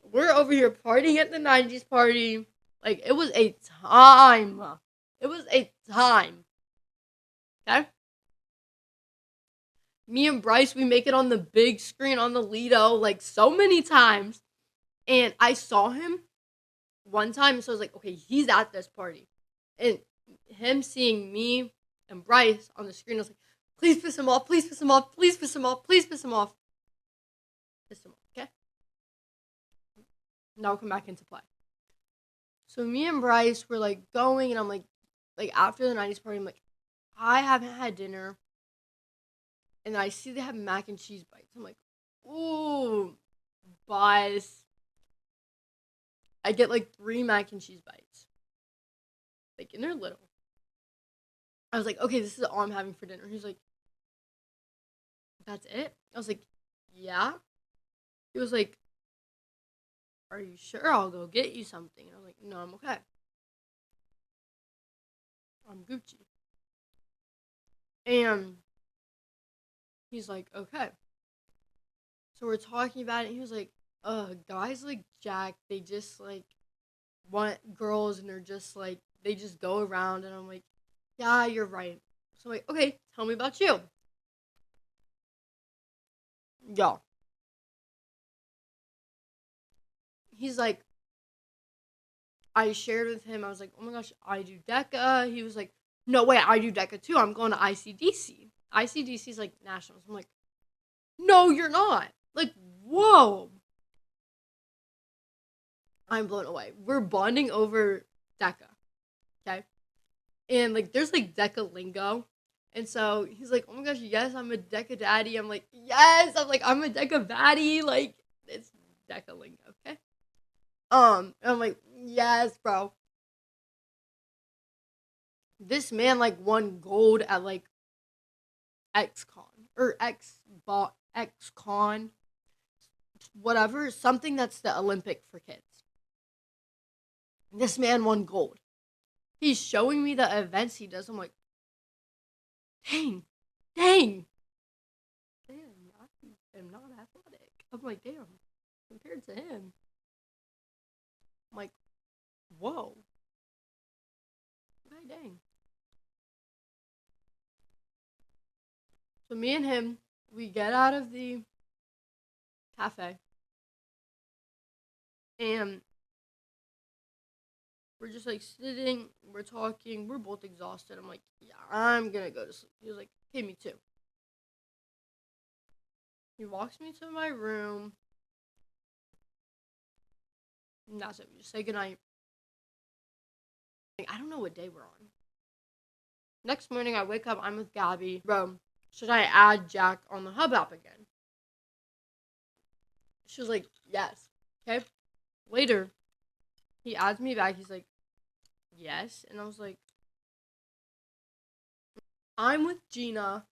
we're over here partying at the 90s party. Like, it was a time. It was a time. Okay? Me and Bryce, we make it on the big screen on the Lido like so many times. And I saw him one time, so I was like, okay, he's at this party. And him seeing me and Bryce on the screen, I was like, please piss him off, please piss him off, please piss him off, please piss him off. Piss him off, okay? Now come back into play. So me and Bryce were like going, and I'm like after the 90s party, I'm like, I haven't had dinner. And I see they have mac and cheese bites. I'm like, ooh, Bryce. I get like 3 mac and cheese bites. Like, and they're little. I was like, okay, this is all I'm having for dinner. He's like, that's it? I was like, yeah. He was like, are you sure? I'll go get you something. I was like, no, I'm okay. I'm Gucci. And he's like, okay. So we're talking about it. And he was like, guys like Jack, they just like want girls, and they're just like, they just go around. And I'm like, yeah, you're right. So I'm like, okay, tell me about you. Yo. He's like, I shared with him, I was like, oh my gosh, I do DECA. He was like, no way, I do DECA too. I'm going to ICDC. ICDC is like nationals. I'm like, no, you're not. Like, whoa. I'm blown away. We're bonding over DECA. Okay. And like, there's like DECA lingo. And so he's like, oh my gosh, yes, I'm a DECA daddy. I'm like, yes. I'm like, I'm a DECA baddie. Like, it's DECA lingo. Okay. And I'm like, yes, bro. This man like won gold at like XCon or XCon, whatever, something that's the Olympic for kids. This man won gold. He's showing me the events he does. I'm like, dang, dang, damn, I am not athletic. I'm like, damn, compared to him. I'm like, whoa, okay, dang. So me and him, we get out of the cafe, and we're just like sitting, we're talking, we're both exhausted. I'm like, yeah, I'm gonna go to sleep. He was like, okay, me too. He walks me to my room, and that's it. We just say goodnight. Like, I don't know what day we're on. Next morning, I wake up, I'm with Gabby. Bro, should I add Jack on the Hub app again? She was like, yes. Okay. Later, he adds me back. He's like, yes. And I was like, I'm with Gina.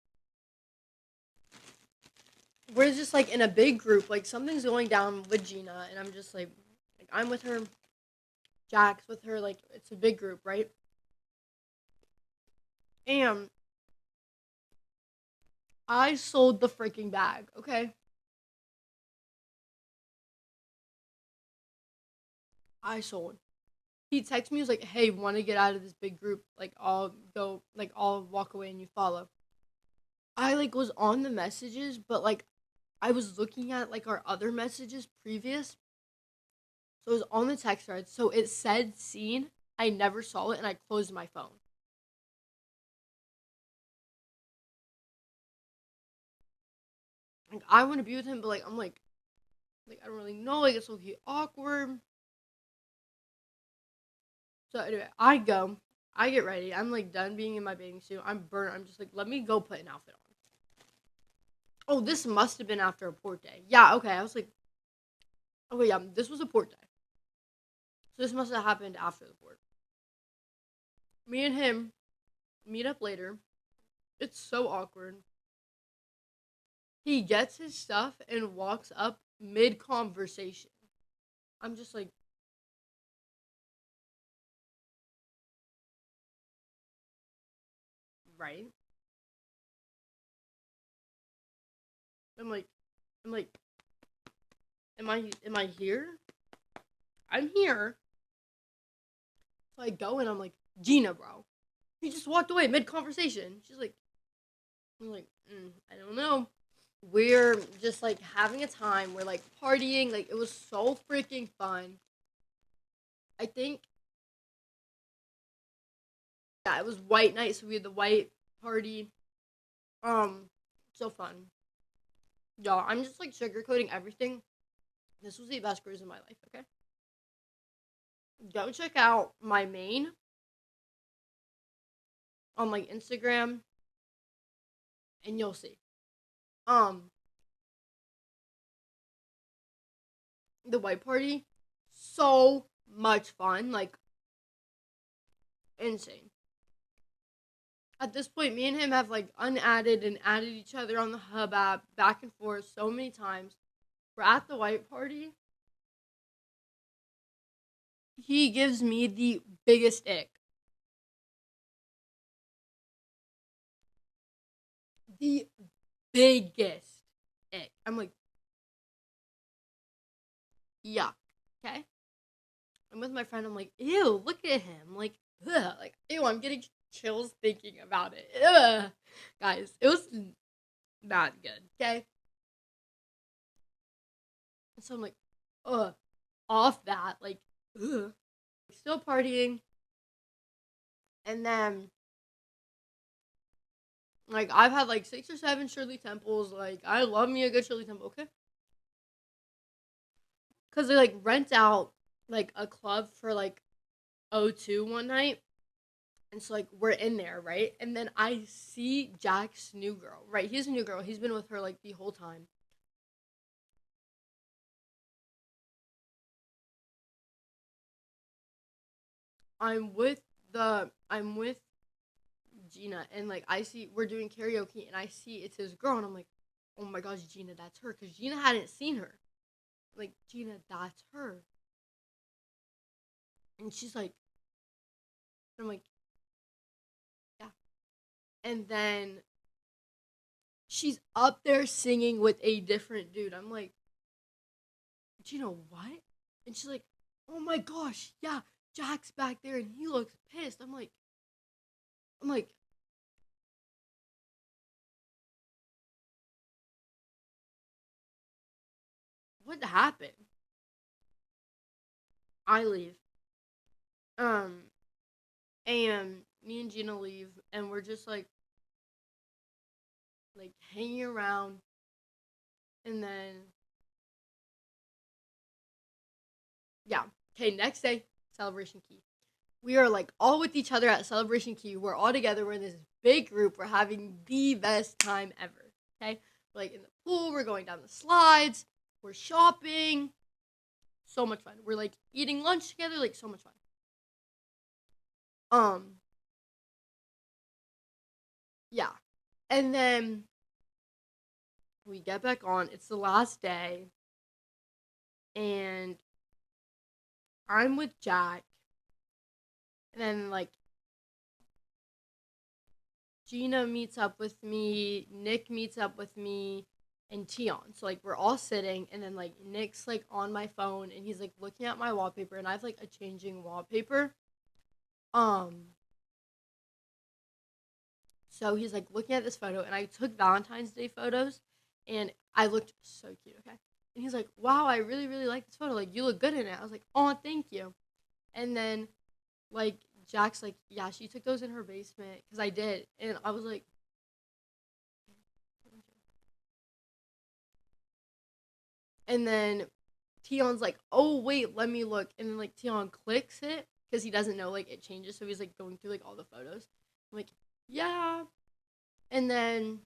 We're just like in a big group. Like, something's going down with Gina. And I'm just like I'm with her. Jack's with her. Like, it's a big group, right? And I sold the freaking bag, okay? I sold He texted me, he was like, hey, want to get out of this big group? Like, I'll walk away and you follow. I, like, was on the messages, but, like, I was looking at, like, our other messages previous. So it was on the text thread. So it said seen. I never saw it, and I closed my phone. Like, I want to be with him, but, like, I'm like, I don't really know. Like, it's okay awkward. So anyway, I go. I get ready. I'm, like, done being in my bathing suit. I'm burnt. I'm just like, let me go put an outfit on. Oh, this must have been after a port day. Yeah, okay. I was like, okay, yeah, this was a port day. So this must have happened after the port. Me and him meet up later. It's so awkward. He gets his stuff and walks up mid conversation. I'm just like, right? I'm like, I'm like, am I here? I'm here. So I go and I'm like, Gina, bro. He just walked away mid conversation. She's like, I'm like, I don't know. We're just like having a time. We're like partying. Like it was so freaking fun. I think, yeah, it was white night, so we had the white party. So fun. Y'all, I'm just like sugarcoating everything. This was the best cruise in my life, okay? Go check out my main on like Instagram and you'll see. Um, the white party, so much fun, like insane. At this point, me and him have like unadded and added each other on the hub app back and forth so many times. We're at the white party. He gives me the biggest ick. The biggest ick. I'm like, yuck. Okay? I'm with my friend. I'm like, ew, look at him. Like, ugh. Like, ew, I'm getting chills thinking about it. Ugh. Guys, it was not good. Okay? And so I'm like, ugh. Off that. Like, ugh. Still partying. And then, like, I've had like 6 or 7 Shirley Temples. Like, I love me a good Shirley Temple. Okay? Because they like rent out like a club for like O2 one night. And so like we're in there, right? And then I see Jack's new girl, right? He's a new girl. He's been with her like the whole time. I'm with Gina and like I see we're doing karaoke and I see it's his girl and I'm like, oh my gosh, Gina, that's her. Cause Gina hadn't seen her. Like, Gina, that's her. And she's like, I'm like, yeah. And then she's up there singing with a different dude. I'm like, Gina, what? And she's like, oh my gosh, yeah, Jack's back there and he looks pissed. I'm like, what happened? I leave. Um, and me and Gina leave, and we're just like hanging around, and then yeah. Okay, next day, Celebration Key. We are like all with each other at Celebration Key. We're all together. We're in this big group. We're having the best time ever. Okay, we're like in the pool. We're going down the slides. We're shopping. So much fun. We're like eating lunch together. Like so much fun. Um, yeah. And then we get back on. It's the last day, and I'm with Jack. And then like Gina meets up with me. Nick meets up with me. and Tion. So like we're all sitting, and then like Nick's like on my phone, and he's like looking at my wallpaper, and I have like a changing wallpaper. Um, so he's like looking at this photo, and I took Valentine's Day photos, and I looked so cute. Okay, and he's like, "Wow, I really really like this photo. Like you look good in it." I was like, "Oh, thank you." And then like Jack's like, "Yeah, she took those in her basement because I did," and I was like, and then Tion's like, "Oh wait, let me look," and then like Tion clicks it because he doesn't know like it changes, so he's like going through like all the photos. I'm like, "Yeah," and then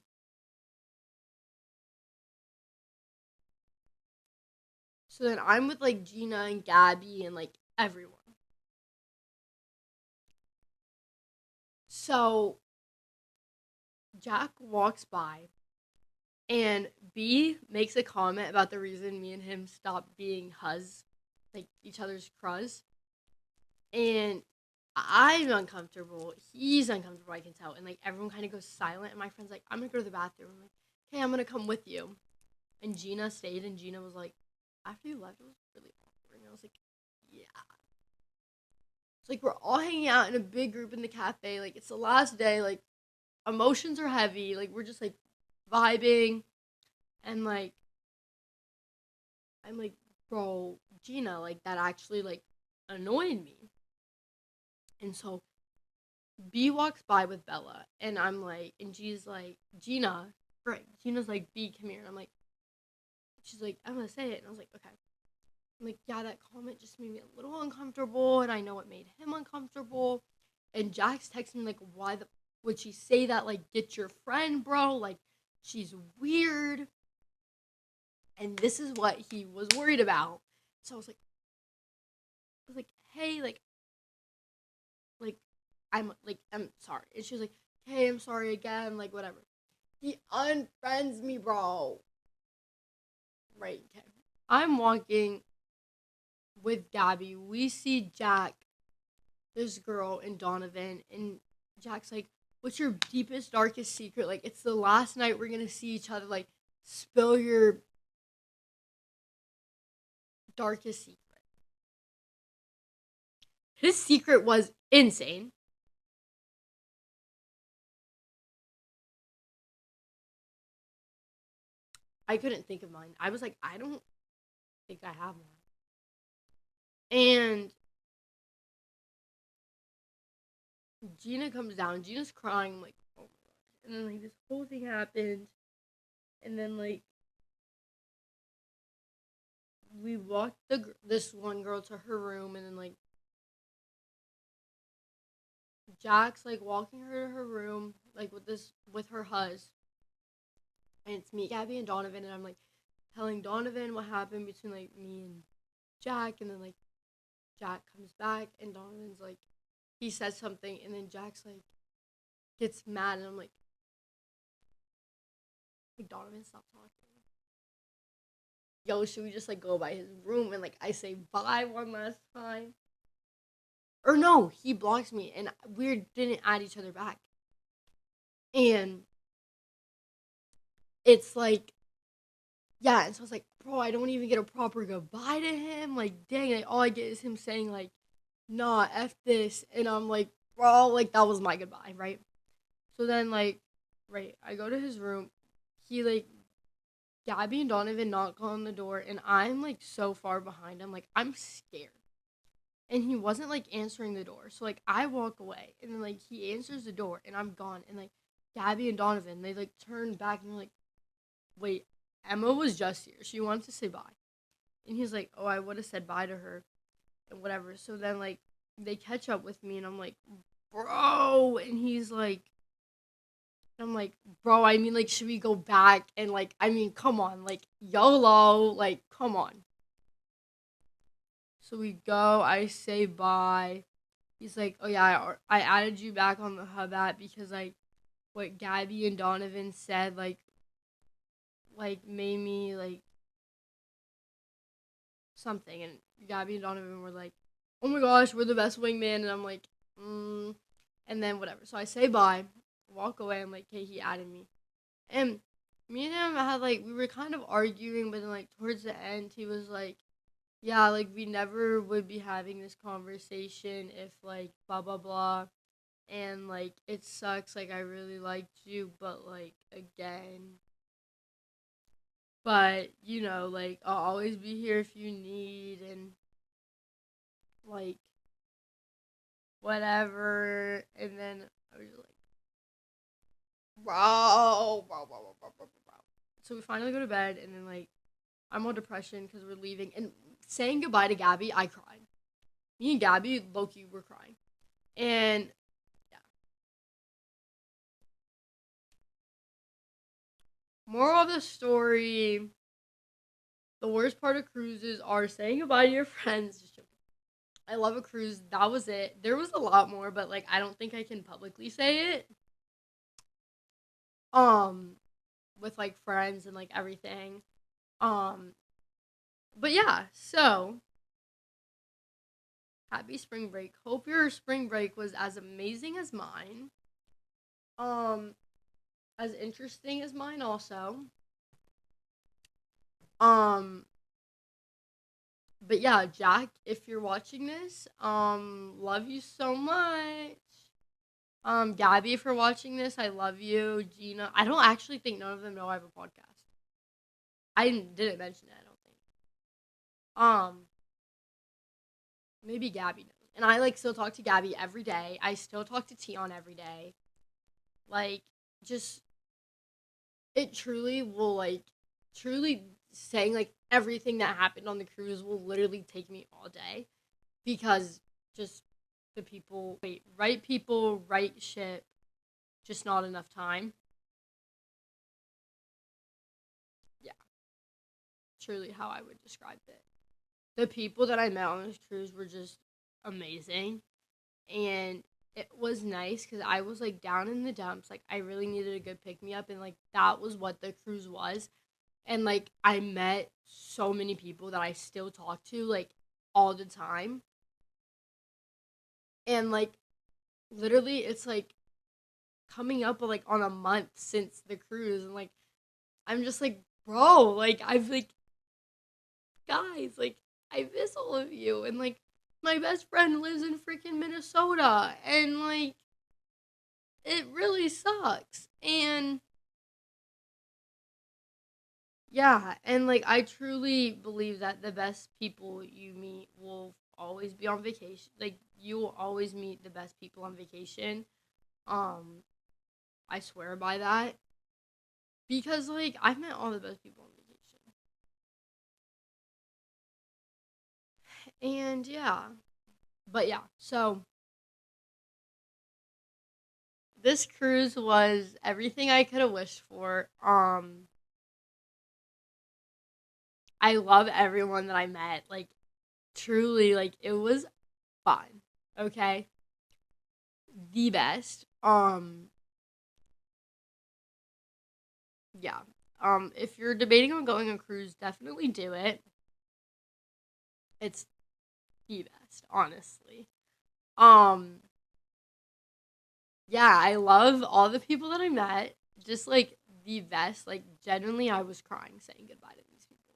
so then I'm with like Gina and Gabby and like everyone. So Jack walks by and B makes a comment about the reason me and him stopped being huz, like each other's cruz. And I'm uncomfortable. He's uncomfortable, I can tell. And like everyone kind of goes silent. And my friend's like, I'm gonna go to the bathroom. I'm like, okay, I'm gonna come with you. And Gina stayed, and Gina was like, after you left, it was really awkward. And I was like, yeah. It's like we're all hanging out in a big group in the cafe. Like it's the last day. Like emotions are heavy. Like we're just like vibing. And like I'm like, bro, Gina, like that actually like annoyed me. And so B walks by with Bella, and I'm like, and she's like, Gina, right? Gina's like, B, come here. And I'm like, she's like, I'm gonna say it. And I was like, okay. I'm like, yeah, that comment just made me a little uncomfortable, and I know it made him uncomfortable. And Jack's texting me like, why the would she say that? Like, get your friend, bro. Like, she's weird. And this is what he was worried about. So I was like, hey, like, I'm sorry. And she was like, hey, I'm sorry again, like, whatever. He unfriends me, bro. Right, okay. I'm walking with Gabby. We see Jack, this girl, and Donovan. And Jack's like, what's your deepest, darkest secret? Like, it's the last night we're gonna see each other. Like, spill your darkest secret. His secret was insane. I couldn't think of mine. I was like, I don't think I have one. And Gina comes down. Gina's crying, like, oh my gosh. And then, like, this whole thing happened. And then, like, we walked this one girl to her room. And then, like, Jack's, like, walking her to her room, like, with her hus. And it's me, Gabby, and Donovan. And I'm, like, telling Donovan what happened between, like, me and Jack. And then, like, Jack comes back. And Donovan's, like, he says something. And then Jack's, gets mad. And I'm, like, Donovan, stop talking. Yo, should we just like go by his room and like I say bye one last time? Or no, he blocks me and we didn't add each other back. And it's like, yeah, and so I was like, bro, I don't even get a proper goodbye to him. Like, dang, like, all I get is him saying like, nah, F this. And I'm like, bro, like that was my goodbye, right? So then like, right, I go to his room. He like Gabby and Donovan knock on the door and I'm like so far behind him, like I'm scared. And he wasn't like answering the door. So like I walk away and then like he answers the door and I'm gone and like Gabby and Donovan they like turn back and they're like, wait, Emma was just here. She wants to say bye. And he's like, oh, I would have said bye to her and whatever. So then like they catch up with me and I'm like, bro, and he's like, I'm like, bro, I mean like should we go back and like I mean come on, like YOLO, like come on. So we go, I say bye. He's like, oh yeah, I added you back on the hub app because like what Gabby and Donovan said like made me like something, and Gabby and Donovan were like, oh my gosh, we're the best wingman, and I'm like, and then whatever. So I say bye, walk away. I'm like, hey, he added me, and Me and him had like we were kind of arguing, but then like towards the end, he was like, "Yeah, like we never would be having this conversation if like blah blah blah." And like it sucks, like I really liked you, but like again, but like I'll always be here if you need, and like whatever. And then I was like, bro. So we finally go to bed, and then like I'm on depression because we're leaving and saying goodbye to Gabby. I cried. Me and Gabby, Loki, were crying, and yeah. Moral of the story: the worst part of cruises are saying goodbye to your friends. Just joking. I love a cruise. That was it. There was a lot more, but like I don't think I can publicly say it. Um, with like friends and like everything. Um, but yeah. So happy spring break. Hope your spring break was as amazing as mine. Um, as interesting as mine also. Um, but yeah, Jack, if you're watching this, love you so much. Gabby, if you're watching this, I love you. Gina, I don't actually think none of them know I have a podcast. I didn't mention it, I don't think. Um, maybe Gabby knows. And I like still talk to Gabby every day. I still talk to Tion every day. Like, just it truly will like truly saying like everything that happened on the cruise will literally take me all day because just the people wait, right people, right ship, just not enough time. Yeah, truly how I would describe it. The people that I met on this cruise were just amazing, and it was nice because I was like down in the dumps. Like I really needed a good pick me up, and like that was what the cruise was. And like I met so many people that I still talk to like all the time, and like literally it's like coming up like on a month since the cruise, and like I'm just like bro, like I've like guys, like I miss all of you, and like my best friend lives in freaking Minnesota, and like it really sucks. And yeah, and like I truly believe that the best people you meet will always be on vacation. Like you will always meet the best people on vacation. Um, I swear by that because like I've met all the best people on vacation. And yeah, but yeah, so this cruise was everything I could have wished for. I love everyone that I met. Like truly, like it was fun. Okay, the best. Yeah. If you're debating on going on a cruise, definitely do it. It's the best, honestly. Um, yeah, I love all the people that I met. Just like the best. Like genuinely, I was crying saying goodbye to these people.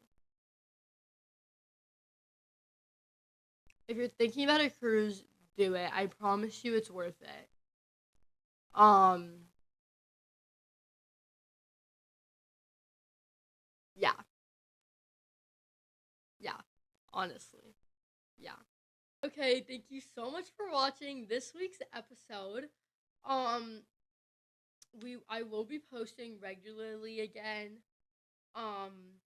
If you're thinking about a cruise, do it. I promise you, it's worth it. Um, yeah, yeah, honestly, yeah. Okay, thank you so much for watching this week's episode. Um, I will be posting regularly again. Um,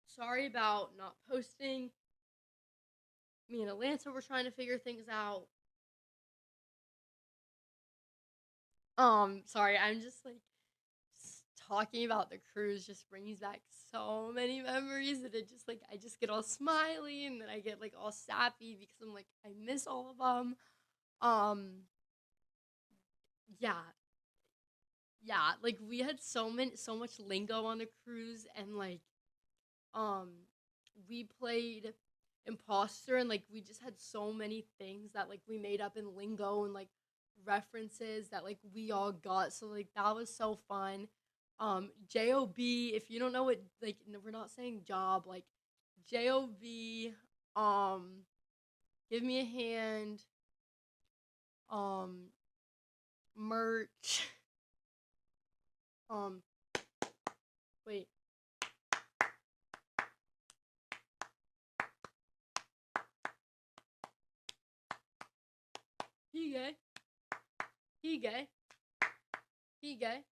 sorry about not posting. Me and Atlanta were trying to figure things out. Sorry, I'm just like talking about the cruise just brings back so many memories that it just like I just get all smiley and then I get like all sappy because I'm like I miss all of them. Um, yeah, yeah, like we had so much lingo on the cruise and like um we played imposter and like we just had so many things that like we made up in lingo and like references that like we all got, so like that was so fun. J-O-B. If you don't know what, like, no, we're not saying job, like, J-O-B. Give me a hand. Um, Merch. Um, Wait. He gay. He gay. He gay.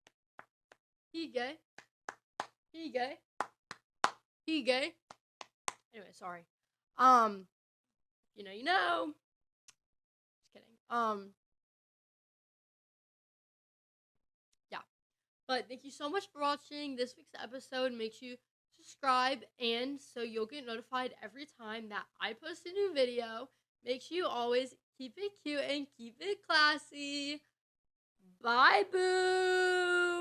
He gay. He gay. He gay. Anyway, sorry. You know. Just kidding. Yeah. But thank you so much for watching this week's episode. Make sure you subscribe, and so you'll get notified every time that I post a new video. Make sure you always keep it cute and keep it classy. Bye, boo!